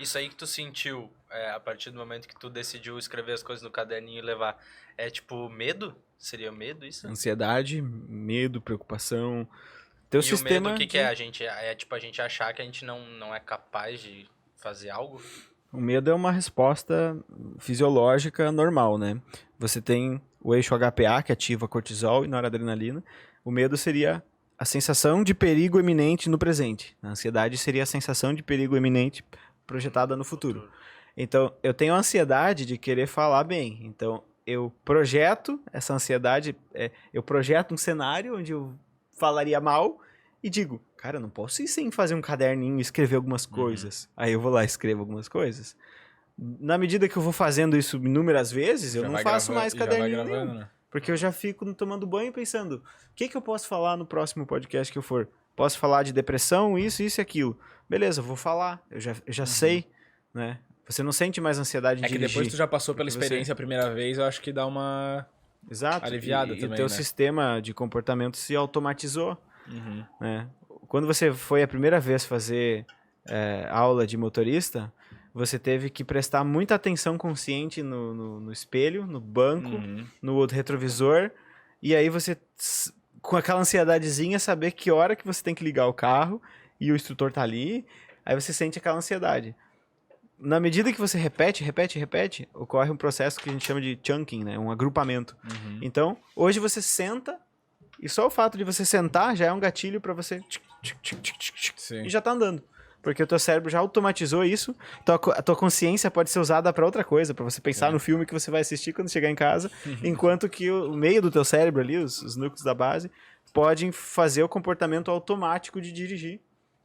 Isso aí que tu sentiu, a partir do momento que tu decidiu escrever as coisas no caderninho e levar, é tipo medo? Seria medo isso? Ansiedade, medo, preocupação. Teu E o medo, sistema o que que é? A gente, tipo a gente achar que a gente não é capaz de fazer algo? O medo é uma resposta fisiológica normal, né? Você tem o eixo HPA, que ativa cortisol e noradrenalina. O medo seria a sensação de perigo iminente no presente. A ansiedade seria a sensação de perigo iminente projetada no futuro. Então, eu tenho a ansiedade de querer falar bem. Então, eu projeto essa ansiedade, eu projeto um cenário onde eu falaria mal e digo, cara, eu não posso ir sem fazer um caderninho e escrever algumas coisas. Aí eu vou lá e escrevo algumas coisas. Na medida que eu vou fazendo isso inúmeras vezes, eu não faço mais caderninho nenhum. Né? Porque eu já fico tomando banho pensando, o que eu posso falar no próximo podcast que eu for? Posso falar de depressão, isso e aquilo. Beleza, eu vou falar. Eu já sei, né? Você não sente mais ansiedade de dirigir. É que depois que tu já passou pela experiência a primeira vez, eu acho que dá uma aliviada e também, o teu né? sistema de comportamento se automatizou, né? Quando você foi a primeira vez fazer aula de motorista, você teve que prestar muita atenção consciente no espelho, no banco, no retrovisor, e aí você, com aquela ansiedadezinha, saber que hora que você tem que ligar o carro, e o instrutor tá ali, aí você sente aquela ansiedade. Na medida que você repete, ocorre um processo que a gente chama de chunking, né? Um agrupamento. Então, hoje você senta, e só o fato de você sentar já é um gatilho para você... Sim. E já tá andando. Porque o teu cérebro já automatizou isso, então a tua consciência pode ser usada para outra coisa, para você pensar no filme que você vai assistir quando chegar em casa, enquanto que o meio do teu cérebro ali, os núcleos da base, podem fazer o comportamento automático de dirigir.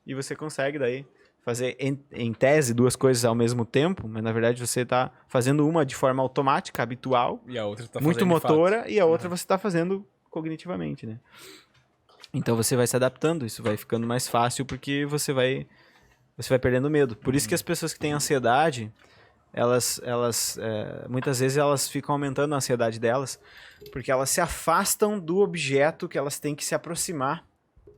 E você consegue daí fazer, em tese, duas coisas ao mesmo tempo, mas na verdade você está fazendo uma de forma automática, habitual, E a outra tá muito fazendo de motora, fato. e a outra você está fazendo cognitivamente, né? Então você vai se adaptando, isso vai ficando mais fácil porque você vai perdendo medo. Por isso que as pessoas que têm ansiedade, elas muitas vezes elas ficam aumentando a ansiedade delas, porque elas se afastam do objeto que elas têm que se aproximar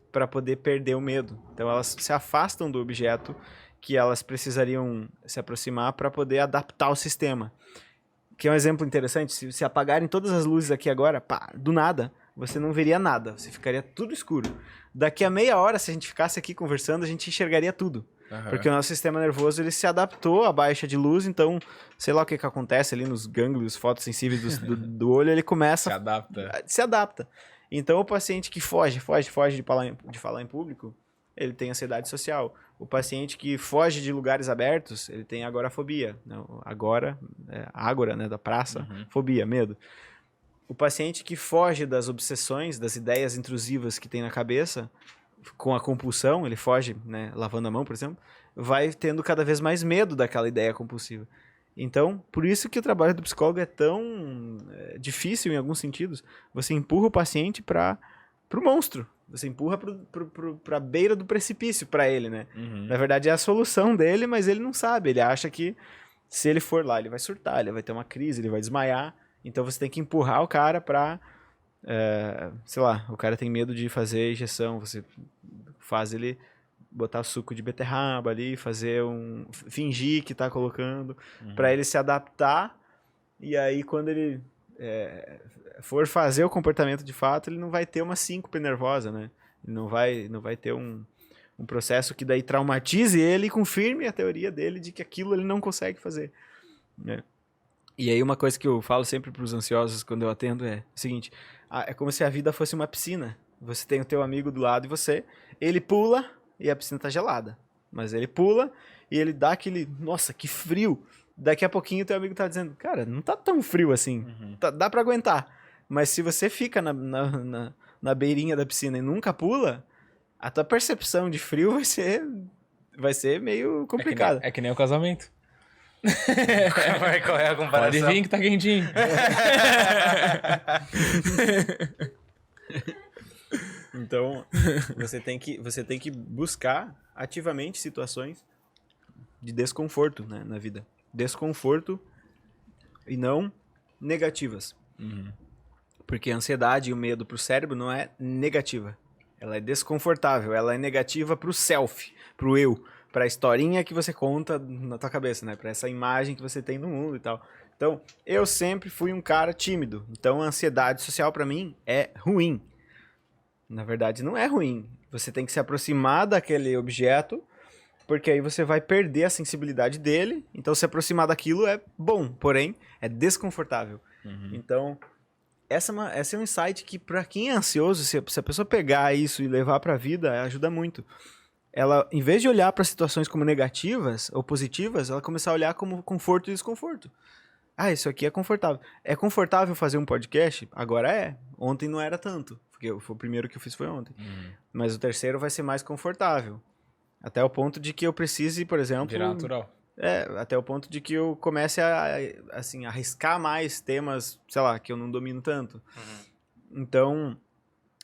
para poder perder o medo. Então elas se afastam do objeto que elas precisariam se aproximar para poder adaptar o sistema. Que é um exemplo interessante, se apagarem todas as luzes aqui agora, pá, do nada, você não veria nada, você ficaria tudo escuro. Daqui a meia hora, se a gente ficasse aqui conversando, a gente enxergaria tudo. Porque o nosso sistema nervoso ele se adaptou à baixa de luz, então, sei lá o que acontece ali nos gânglios fotossensíveis do olho, ele começa... Se adapta. Então, o paciente que foge de falar em público, ele tem ansiedade social. O paciente que foge de lugares abertos, ele tem agorafobia. Ágora, né, da praça, fobia, medo. O paciente que foge das obsessões, das ideias intrusivas que tem na cabeça, com a compulsão, ele foge, né, lavando a mão, por exemplo, vai tendo cada vez mais medo daquela ideia compulsiva. Então, por isso que o trabalho do psicólogo é tão difícil em alguns sentidos. Você empurra o paciente para o monstro. Você empurra para a beira do precipício para ele, né? Na verdade, é a solução dele, mas ele não sabe. Ele acha que se ele for lá, ele vai surtar, ele vai ter uma crise, ele vai desmaiar. Então, você tem que empurrar o cara para... sei lá, o cara tem medo de fazer injeção. Você faz ele... botar suco de beterraba ali, fingir que tá colocando, para ele se adaptar, e aí quando ele for fazer o comportamento de fato, ele não vai ter uma síncope nervosa, né? Ele não vai ter um processo que daí traumatize ele e confirme a teoria dele de que aquilo ele não consegue fazer, né? E aí uma coisa que eu falo sempre pros ansiosos quando eu atendo é o seguinte, é como se a vida fosse uma piscina. Você tem o teu amigo do lado de ele pula e a piscina tá gelada. Mas ele pula e ele dá aquele... Nossa, que frio! Daqui a pouquinho o teu amigo tá dizendo, cara, não tá tão frio assim. Dá pra aguentar. Mas se você fica na beirinha da piscina e nunca pula, a tua percepção de frio vai ser meio complicada. É que nem o casamento. Qual é a comparação? Pode vir que tá quentinho. Então, você tem que buscar ativamente situações de desconforto, né, na vida. Desconforto e não negativas. Porque a ansiedade e o medo pro cérebro não é negativa. Ela é desconfortável. Ela é negativa pro self, pro eu, pra historinha que você conta na tua cabeça, né? Pra essa imagem que você tem no mundo e tal. Então, eu sempre fui um cara tímido. Então, a ansiedade social pra mim é ruim. Na verdade, não é ruim. Você tem que se aproximar daquele objeto, porque aí você vai perder a sensibilidade dele. Então, se aproximar daquilo é bom, porém, é desconfortável. Então, esse é um insight que, pra quem é ansioso, se a pessoa pegar isso e levar pra vida, ajuda muito. Ela, em vez de olhar para situações como negativas ou positivas, ela começar a olhar como conforto e desconforto. Ah, isso aqui é confortável. É confortável fazer um podcast? Agora é. Ontem não era tanto. Porque o primeiro que eu fiz foi ontem. Mas o terceiro vai ser mais confortável. Até o ponto de que eu precise, por exemplo... Virar natural. Até o ponto de que eu comece a arriscar mais temas, sei lá, que eu não domino tanto. Então,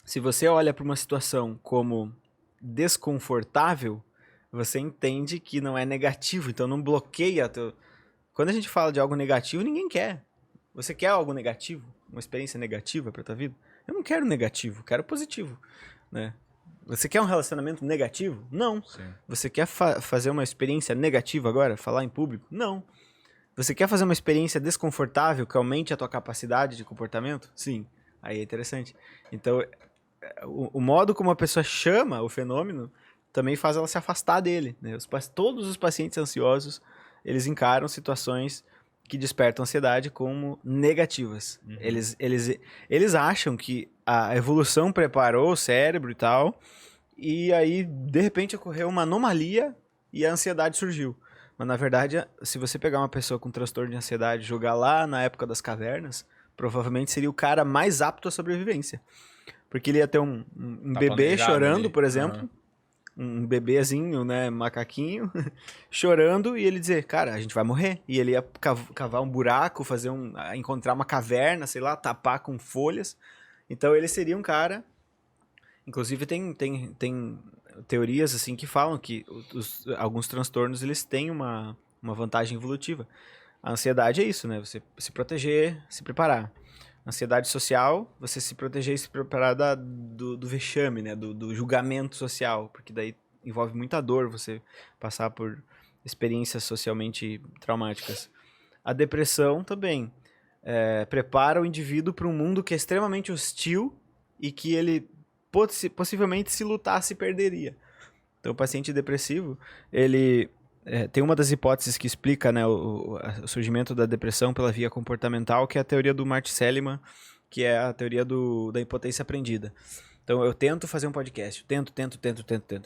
se você olha para uma situação como desconfortável, você entende que não é negativo. Então, não bloqueia... Quando a gente fala de algo negativo, ninguém quer. Você quer algo negativo? Uma experiência negativa pra tua vida? Eu não quero negativo, quero positivo, né? Você quer um relacionamento negativo? Não. Sim. Você quer fazer uma experiência negativa agora? Falar em público? Não. Você quer fazer uma experiência desconfortável que aumente a tua capacidade de comportamento? Sim. Aí é interessante. Então, o modo como a pessoa chama o fenômeno também faz ela se afastar dele, né? Todos os pacientes ansiosos, eles encaram situações que despertam ansiedade como negativas. Eles acham que a evolução preparou o cérebro e tal, e aí, de repente, ocorreu uma anomalia e a ansiedade surgiu. Mas, na verdade, se você pegar uma pessoa com transtorno de ansiedade e jogar lá na época das cavernas, provavelmente seria o cara mais apto à sobrevivência. Porque ele ia ter um bebê chorando, por exemplo, um bebezinho, né, macaquinho, chorando, e ele dizer, cara, a gente vai morrer. E ele ia cavar um buraco, encontrar uma caverna, sei lá, tapar com folhas. Então ele seria um cara... Inclusive tem teorias assim que falam que alguns transtornos eles têm uma vantagem evolutiva. A ansiedade é isso, né? Você se proteger, se preparar. Ansiedade social, você se proteger e se preparar do vexame, né? Do julgamento social, porque daí envolve muita dor você passar por experiências socialmente traumáticas. A depressão também prepara o indivíduo para um mundo que é extremamente hostil e que ele possivelmente se lutasse perderia. Então o paciente depressivo, ele tem uma das hipóteses que explica, né, o surgimento da depressão pela via comportamental, que é a teoria do Martin Seligman, que é a teoria da impotência aprendida. Então eu tento fazer um podcast, tento,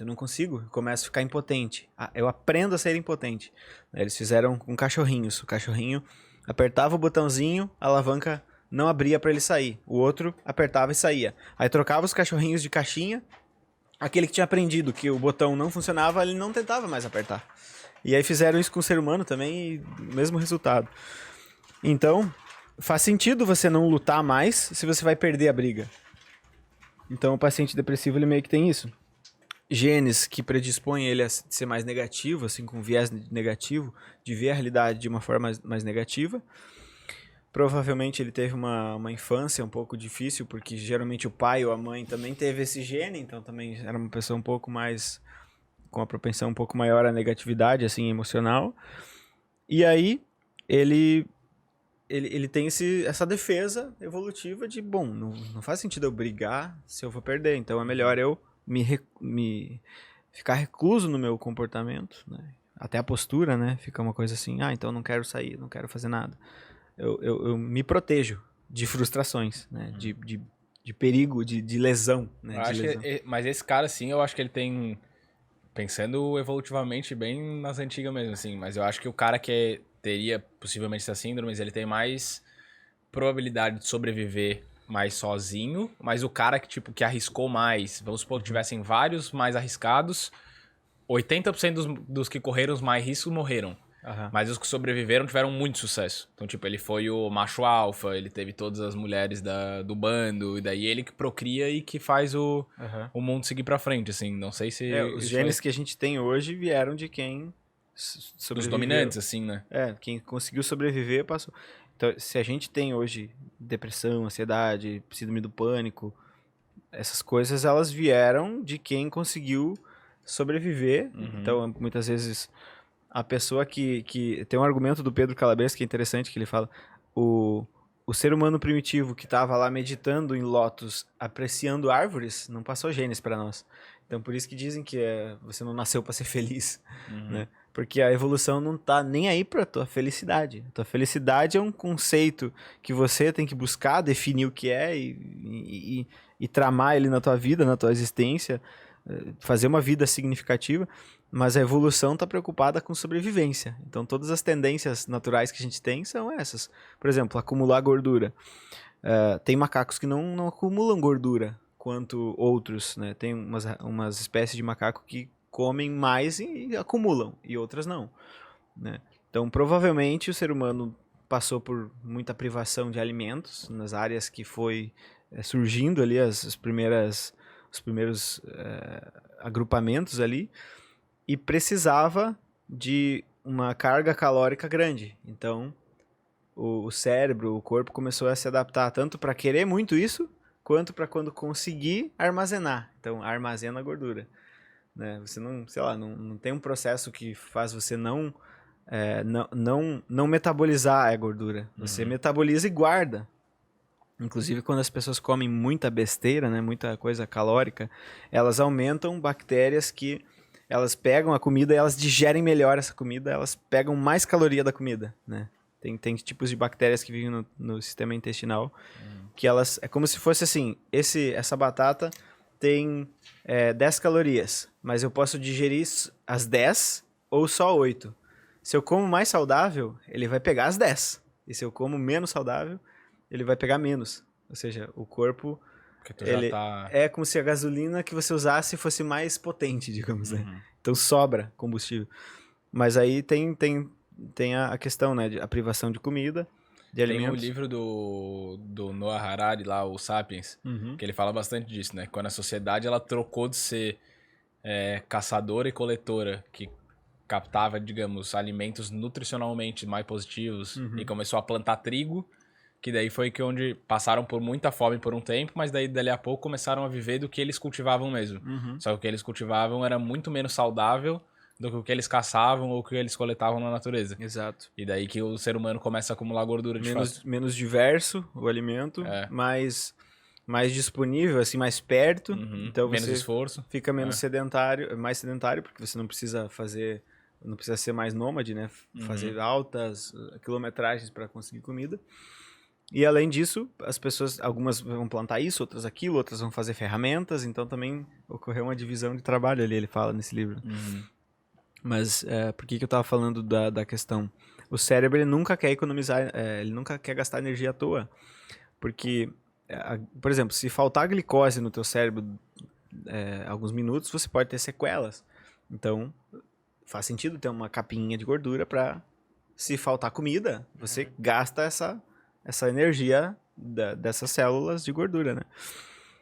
eu não consigo, eu começo a ficar impotente, eu aprendo a ser impotente. Eles fizeram com cachorrinhos, o cachorrinho apertava o botãozinho, a alavanca não abria para ele sair, o outro apertava e saía. Aí trocava os cachorrinhos de caixinha, aquele que tinha aprendido que o botão não funcionava, ele não tentava mais apertar. E aí fizeram isso com o ser humano também e o mesmo resultado. Então, faz sentido você não lutar mais se você vai perder a briga. Então, o paciente depressivo, ele meio que tem isso. Genes que predispõem ele a ser mais negativo, assim, com viés negativo, de ver a realidade de uma forma mais negativa. Provavelmente ele teve uma infância um pouco difícil, porque geralmente o pai ou a mãe também teve esse gene, então também era uma pessoa um pouco mais... com a propensão um pouco maior à negatividade, assim, emocional. E aí, ele tem essa defesa evolutiva de, bom, não faz sentido eu brigar se eu vou perder, então é melhor eu me ficar recluso no meu comportamento, né? Até a postura, né? Fica uma coisa assim, então não quero sair, não quero fazer nada. Eu me protejo de frustrações, né? De perigo, de lesão, né? Mas esse cara, assim, eu acho que ele tem... Pensando evolutivamente bem nas antigas mesmo, assim. Mas eu acho que o cara que teria possivelmente essa síndrome, ele tem mais probabilidade de sobreviver mais sozinho. Mas o cara que arriscou mais, vamos supor que tivessem vários mais arriscados, 80% dos que correram os mais riscos morreram. Mas os que sobreviveram tiveram muito sucesso. Então, ele foi o macho alfa, ele teve todas as mulheres do bando, e daí ele que procria e que faz o mundo seguir pra frente, assim. Não sei se... os genes que a gente tem hoje vieram de quem sobreviveu. Dos dominantes, assim, né? Quem conseguiu sobreviver passou. Então, se a gente tem hoje depressão, ansiedade, síndrome do pânico, essas coisas, elas vieram de quem conseguiu sobreviver. Então, muitas vezes, a pessoa que... Tem um argumento do Pedro Calabres que é interessante, que ele fala... O ser humano primitivo que estava lá meditando em lótus, apreciando árvores, não passou genes para nós. Então, por isso que dizem que você não nasceu para ser feliz, né? Porque a evolução não tá nem aí para tua felicidade. A tua felicidade é um conceito que você tem que buscar, definir o que é e tramar ele na tua vida, na tua existência, fazer uma vida significativa. Mas a evolução está preocupada com sobrevivência. Então, todas as tendências naturais que a gente tem são essas. Por exemplo, acumular gordura. Tem macacos que não acumulam gordura quanto outros, né? Tem umas espécies de macaco que comem mais e acumulam, e outras não, né? Então, provavelmente, o ser humano passou por muita privação de alimentos nas áreas que foi surgindo ali os primeiros agrupamentos ali, e precisava de uma carga calórica grande. Então, o cérebro, o corpo começou a se adaptar tanto para querer muito isso, quanto para quando conseguir armazenar. Então, armazena a gordura, né? Você não tem um processo que faz você não metabolizar a gordura. Você metaboliza e guarda. Inclusive, quando as pessoas comem muita besteira, né, muita coisa calórica, elas aumentam bactérias que elas pegam a comida e elas digerem melhor essa comida, elas pegam mais caloria da comida, né? Tem tipos de bactérias que vivem no sistema intestinal, que elas... É como se fosse assim, essa batata tem 10 calorias, mas eu posso digerir as 10 ou só 8. Se eu como mais saudável, ele vai pegar as 10. E se eu como menos saudável, ele vai pegar menos. Ou seja, o corpo... É como se a gasolina que você usasse fosse mais potente, digamos, né? Então sobra combustível. Mas aí tem a questão, né? A privação de comida, de alimentos. Tem o livro do Noah Harari lá, o Sapiens, que ele fala bastante disso, né? Quando a sociedade ela trocou de ser caçadora e coletora, que captava, digamos, alimentos nutricionalmente mais positivos e começou a plantar trigo, que daí foi onde passaram por muita fome por um tempo, mas daí dali a pouco começaram a viver do que eles cultivavam mesmo. Só que o que eles cultivavam era muito menos saudável do que o que eles caçavam ou o que eles coletavam na natureza. Exato. E daí que o ser humano começa a acumular gordura de fato. Menos diverso o alimento, mais disponível, assim, mais perto. Então menos você esforço. fica menos mais sedentário, porque você não precisa ser mais nômade, né? Fazer altas quilometragens para conseguir comida. E além disso, as pessoas, algumas vão plantar isso, outras aquilo, outras vão fazer ferramentas, então também ocorreu uma divisão de trabalho ali, ele fala nesse livro. Mas por que eu estava falando da questão? O cérebro, ele nunca quer economizar, ele nunca quer gastar energia à toa. Porque, por exemplo, se faltar glicose no teu cérebro alguns minutos, você pode ter sequelas. Então, faz sentido ter uma capinha de gordura para, se faltar comida, você gasta essa energia dessas células de gordura, né?